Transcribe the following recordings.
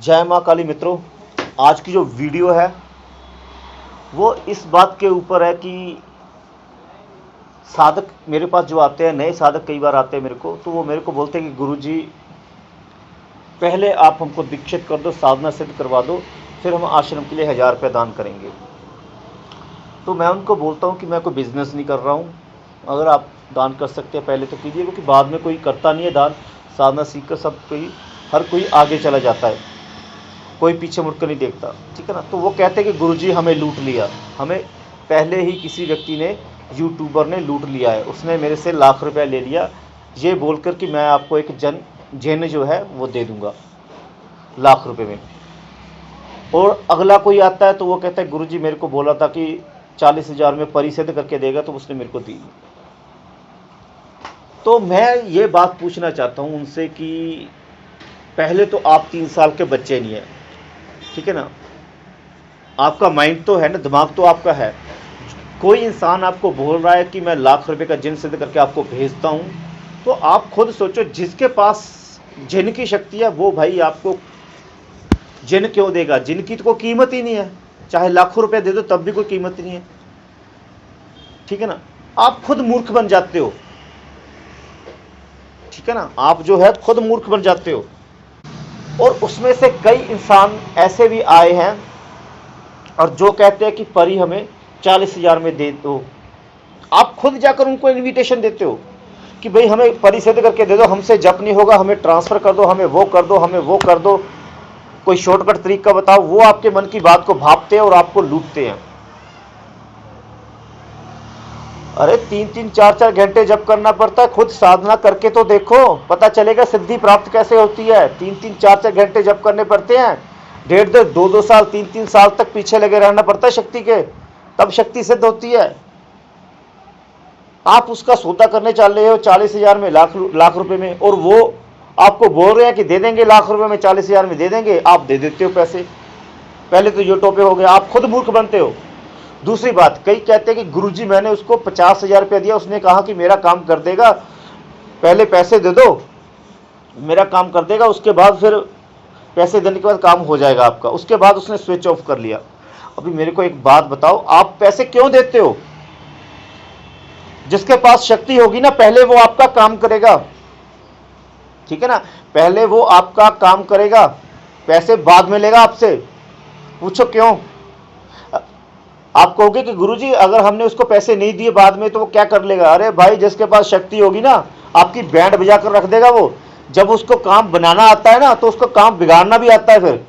जय माँ काली मित्रों, आज की जो वीडियो है वो इस बात के ऊपर है कि साधक मेरे पास जो आते हैं, नए साधक कई बार आते हैं मेरे को, तो वो मेरे को बोलते हैं कि गुरुजी पहले आप हमको दीक्षित कर दो, साधना सिद्ध करवा दो, फिर हम आश्रम के लिए 1000 रुपये दान करेंगे। तो मैं उनको बोलता हूँ कि मैं कोई बिज़नेस नहीं कर रहा हूँ, अगर आप दान कर सकते हैं पहले तो कीजिए, क्योंकि बाद में कोई करता नहीं है दान। साधना सीख कर सब कोई, हर कोई आगे चला जाता है, कोई पीछे मुड़कर नहीं देखता, ठीक है ना। तो वो कहते हैं कि गुरुजी हमें लूट लिया, हमें पहले ही किसी व्यक्ति ने, यूट्यूबर ने लूट लिया है, उसने मेरे से लाख रुपया ले लिया, ये बोलकर कि मैं आपको एक जिन जो है वो दे दूंगा लाख रुपए में। और अगला कोई आता है तो वो कहता है गुरुजी मेरे को बोला था कि 40,000 में परिसिद्ध करके देगा, तो उसने मेरे को दी। तो मैं ये बात पूछना चाहता हूँ उनसे कि पहले तो आप 3 साल के बच्चे नहीं हैं, ठीक है ना, आपका माइंड तो है ना, दिमाग तो आपका है। कोई इंसान आपको बोल रहा है कि मैं लाख रुपए का जिन सिद्ध करके आपको भेजता हूँ, तो आप खुद सोचो, जिसके पास जिन की शक्ति है वो भाई आपको जिन क्यों देगा? जिन की तो कोई कीमत ही नहीं है, चाहे लाखों रुपए दे दो तब भी कोई कीमत नहीं है, ठीक है ना। आप खुद मूर्ख बन जाते हो, ठीक है ना, आप जो है खुद मूर्ख बन जाते हो। और उसमें से कई इंसान ऐसे भी आए हैं और जो कहते हैं कि परी हमें 40,000 में दे दो। आप खुद जाकर उनको इनविटेशन देते हो कि भाई हमें परी सिद्ध करके दे दो, हमसे जप नहीं होगा, हमें ट्रांसफर कर दो, हमें वो कर दो, हमें वो कर दो, कोई शॉर्टकट तरीका बताओ। वो आपके मन की बात को भापते हैं और आपको लूटते हैं। अरे 3-3 4-4 घंटे जप करना पड़ता है, खुद साधना करके तो देखो, पता चलेगा सिद्धि प्राप्त कैसे होती है। 3-3 4-4 घंटे जप करने पड़ते हैं, 1.5 2-2 साल 3-3 साल तक पीछे लगे रहना पड़ता है शक्ति के, तब शक्ति सिद्ध होती है। आप उसका सौदा करने चल रहे हो 40,000 में, लाख रुपए में, और वो आपको बोल रहे हैं कि दे देंगे लाख रुपए में, 40,000 में दे देंगे, आप दे देते हो पैसे। पहले तो ये टोपे हो गए, आप खुद मूर्ख बनते हो। दूसरी बात, कई कहते हैं कि गुरुजी मैंने उसको 50,000 रुपया दिया, उसने कहा कि मेरा काम कर देगा, पहले पैसे दे दो, मेरा काम कर देगा, उसके बाद फिर पैसे देने के बाद काम हो जाएगा आपका। उसके बाद उसने स्विच ऑफ कर लिया। अभी मेरे को एक बात बताओ, आप पैसे क्यों देते हो? जिसके पास शक्ति होगी ना, पहले वो आपका काम करेगा, ठीक है ना, पहले वो आपका काम करेगा, पैसे बाद में लेगा आपसे। पूछो क्यों? आप कहोगे कि गुरुजी अगर हमने उसको पैसे नहीं दिए बाद में तो वो क्या कर लेगा? अरे भाई, जिसके पास शक्ति होगी ना, आपकी बैंड बजा कर रख देगा वो। जब उसको काम बनाना आता है ना, तो उसको काम बिगाड़ना भी आता है फिर,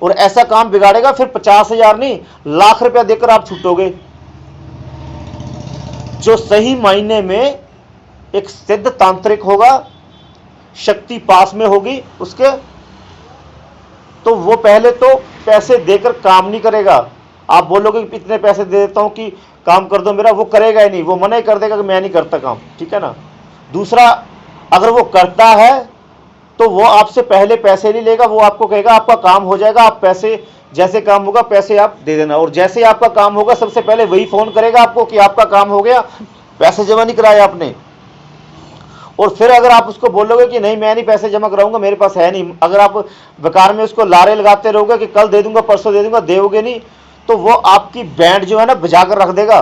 और ऐसा काम बिगाड़ेगा फिर 50,000 नहीं, लाख रुपया देकर आप छूटोगे। जो सही मायने में एक सिद्ध तांत्रिक होगा, शक्ति पास में होगी उसके, तो वो पहले तो पैसे देकर काम नहीं करेगा। आप बोलोगे कि इतने पैसे दे देता हूं कि काम कर दो मेरा, वो करेगा ही नहीं, वो मना ही कर देगा कि मैं नहीं करता काम, ठीक है ना। दूसरा, अगर वो करता है तो वो आपसे पहले पैसे नहीं लेगा, वो आपको कहेगा आपका काम हो जाएगा, आप पैसे, जैसे काम होगा पैसे आप दे देना, और जैसे ही आपका काम होगा सबसे पहले वही फोन करेगा आपको कि आपका काम हो गया, पैसे जमा नहीं कराए आपने। और फिर अगर आप उसको बोलोगे कि नहीं मैं नहीं पैसे जमा कराऊंगा, मेरे पास है नहीं, अगर आप बेकार में उसको लारे लगाते रहोगे कि कल दे दूंगा, परसों दे दूंगा, देोगे नहीं, तो वो आपकी बैंड जो है ना बजा कर रख देगा,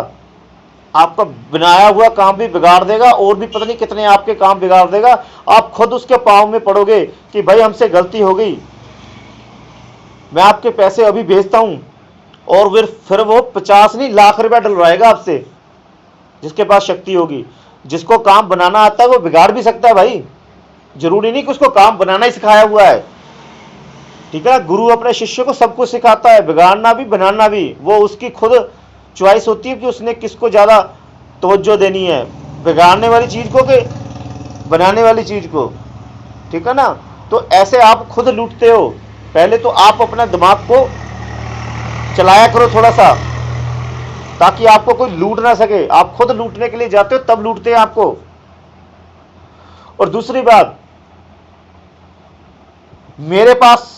आपका बनाया हुआ काम भी बिगाड़ देगा, और भी पता नहीं कितने आपके काम बिगाड़ देगा। आप खुद उसके पांव में पड़ोगे कि भाई हमसे गलती हो गई, मैं आपके पैसे अभी भेजता हूं, और फिर वो 50 नहीं लाख रुपया डलवाएगा आपसे, जिसके पास शक्ति होगी। जिसको काम बनाना आता है वो बिगाड़ भी सकता है भाई, जरूरी नहीं कि उसको काम बनाना ही सिखाया हुआ है, ठीक है। गुरु अपने शिष्य को सब कुछ सिखाता है, बिगाड़ना भी बनाना भी, वो उसकी खुद चॉइस होती है कि उसने किसको ज्यादा तवज्जो देनी है, बिगाड़ने वाली चीज को कि बनाने वाली चीज को, ठीक है ना। तो ऐसे आप खुद लूटते हो। पहले तो आप अपना दिमाग को चलाया करो थोड़ा सा, ताकि आपको कोई लूट ना सके। आप खुद लूटने के लिए जाते हो तब लूटते हैं आपको। और दूसरी बात, मेरे पास,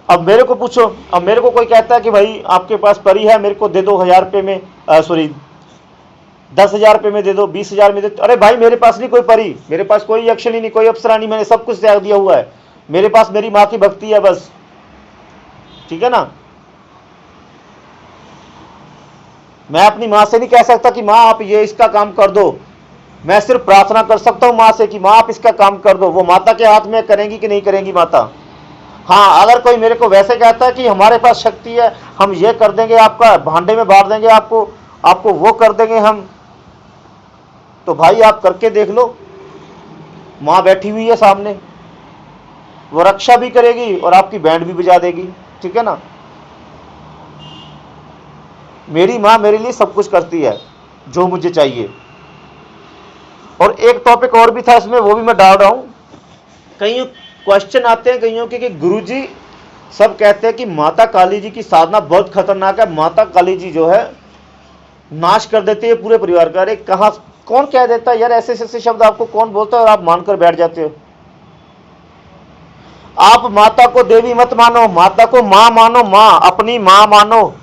अब मेरे को पूछो, अब मेरे को कोई कहता है कि भाई आपके पास परी है, मेरे को दे दो 1000 रुपये में, सॉरी 10,000 रुपये में दे दो, 20,000 में दे दो। अरे भाई मेरे पास नहीं कोई परी, मेरे पास कोई यक्षिणी नहीं, कोई अप्सरा नहीं, मैंने सब कुछ त्याग दिया हुआ है, मेरे पास मेरी माँ की भक्ति है बस, ठीक है ना। मैं अपनी माँ से नहीं कह सकता कि माँ आप ये इसका काम कर दो, मैं सिर्फ प्रार्थना कर सकता हूँ माँ से कि माँ आप इसका काम कर दो। वो माता के हाथ में करेंगी कि नहीं करेंगी माता। हाँ, अगर कोई मेरे को वैसे कहता है कि हमारे पास शक्ति है, हम ये कर देंगे, आपका भांडे में बांध देंगे, आपको वो कर देंगे हम, तो भाई आप करके देख लो। माँ बैठी हुई है सामने, वो रक्षा भी करेगी और आपकी बैंड भी बजा देगी, ठीक है ना। मेरी माँ मेरे लिए सब कुछ करती है जो मुझे चाहिए। और एक टॉपिक और भी था इसमें, वो भी मैं डाल रहा हूं। कई क्वेश्चन आते हैं कईयों के कि गुरुजी सब कहते हैं कि माता काली जी की साधना बहुत खतरनाक है, माता काली जी जो है नाश कर देती है पूरे परिवार का। अरे कहां, कौन कह देता है यार, ऐसे ऐसे शब्द आपको कौन बोलता है और आप मानकर बैठ जाते हो। आप माता को देवी मत मानो, माता को मां मानो, मां अपनी मां मानो।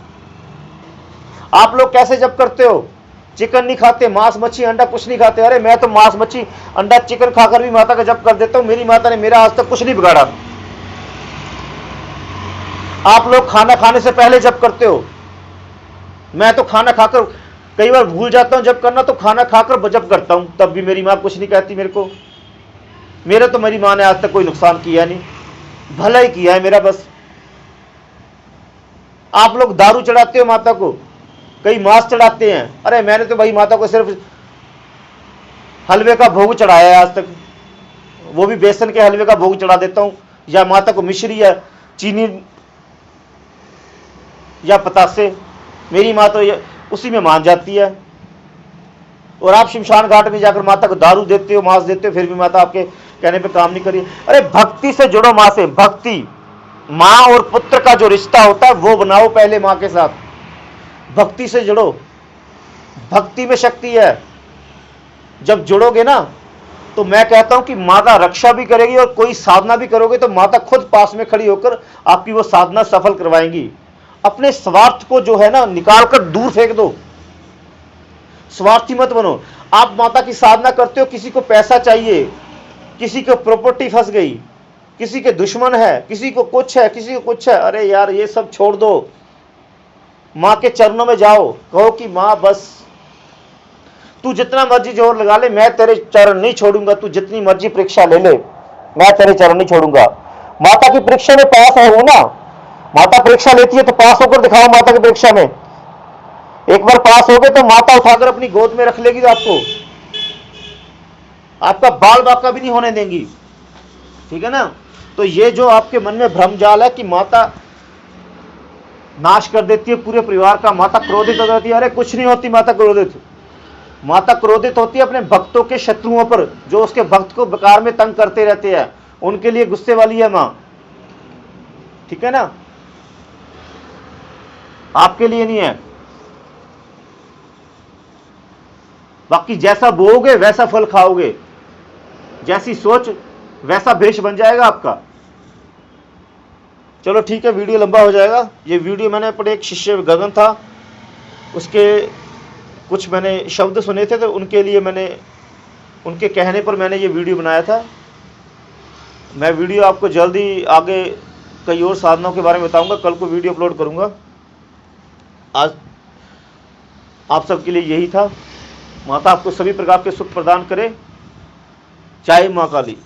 आप लोग कैसे जप करते हो, चिकन नहीं खाते, मांस मच्छी अंडा कुछ नहीं खाते। अरे मैं तो मांस मच्छी अंडा चिकन खाकर भी माता का जप कर देता हूं, मेरी माता ने मेरा आज तक कुछ नहीं बिगाड़ा। आप लोग खाना खाने से पहले जप करते हो, मैं तो खाना खाकर कई बार भूल जाता हूं जप करना, तो खाना खाकर जप करता हूं, तब भी मेरी मां कुछ नहीं कहती मेरे को। मेरे तो मेरी मां ने आज तक कोई नुकसान किया नहीं, भला ही किया है मेरा बस। आप लोग दारू चढ़ाते हो माता को, कई मांस चढ़ाते हैं। अरे मैंने तो भाई माता को सिर्फ हलवे का भोग चढ़ाया है आज तक, वो भी बेसन के हलवे का भोग चढ़ा देता हूं, या माता को मिश्री या चीनी या पतासे। मेरी माँ तो ये उसी में मान जाती है। और आप शमशान घाट में जाकर माता को दारू देते हो, मांस देते हो, फिर भी माता आपके कहने पे काम नहीं करी। अरे भक्ति से जुड़ो माँ से, भक्ति, माँ और पुत्र का जो रिश्ता होता है वो बनाओ पहले माँ के साथ, भक्ति से जुड़ो। भक्ति में शक्ति है, जब जुड़ोगे ना तो मैं कहता हूं कि माता रक्षा भी करेगी, और कोई साधना भी करोगे तो माता खुद पास में खड़ी होकर आपकी वो साधना सफल करवाएंगी। अपने स्वार्थ को जो है ना निकाल कर दूर फेंक दो, स्वार्थी मत बनो। आप माता की साधना करते हो, किसी को पैसा चाहिए, किसी को प्रॉपर्टी फंस गई, किसी के दुश्मन है, किसी को कुछ है, किसी को कुछ है, अरे यार ये सब छोड़ दो, मां के चरणों में जाओ, कहो कि मां बस तू जितना मर्जी जोर लगा ले, मैं तेरे चरण नहीं छोड़ूंगा, तू जितनी मर्जी परीक्षा ले ले, मैं तेरे चरण नहीं छोड़ूंगा। माता की परीक्षा में पास हो ना, माता परीक्षा लेती है तो पास होकर दिखाओ माता की परीक्षा में। एक बार पास हो गए तो माता उठाकर अपनी गोद में रख लेगी, तो आपका बाल बाका भी नहीं होने देंगी, ठीक है ना। तो ये जो आपके मन में भ्रमजाल है कि माता नाश कर देती है पूरे परिवार का, माता क्रोधित हो जाती है, अरे कुछ नहीं होती माता क्रोधित। माता क्रोधित होती है अपने भक्तों के शत्रुओं पर, जो उसके भक्त को बेकार में तंग करते रहते हैं, उनके लिए गुस्से वाली है मां, ठीक है ना, आपके लिए नहीं है। बाकी जैसा बोओगे वैसा फल खाओगे, जैसी सोच वैसा भेष बन जाएगा आपका। चलो ठीक है, वीडियो लंबा हो जाएगा। ये वीडियो मैंने अपने एक शिष्य गगन था, उसके कुछ मैंने शब्द सुने थे, तो उनके लिए मैंने, उनके कहने पर मैंने ये वीडियो बनाया था। मैं वीडियो आपको जल्दी आगे कई और साधनों के बारे में बताऊंगा, कल को वीडियो अपलोड करूंगा। आज आप सबके लिए यही था। माता आपको सभी प्रकार के सुख प्रदान करे। जय मां काली।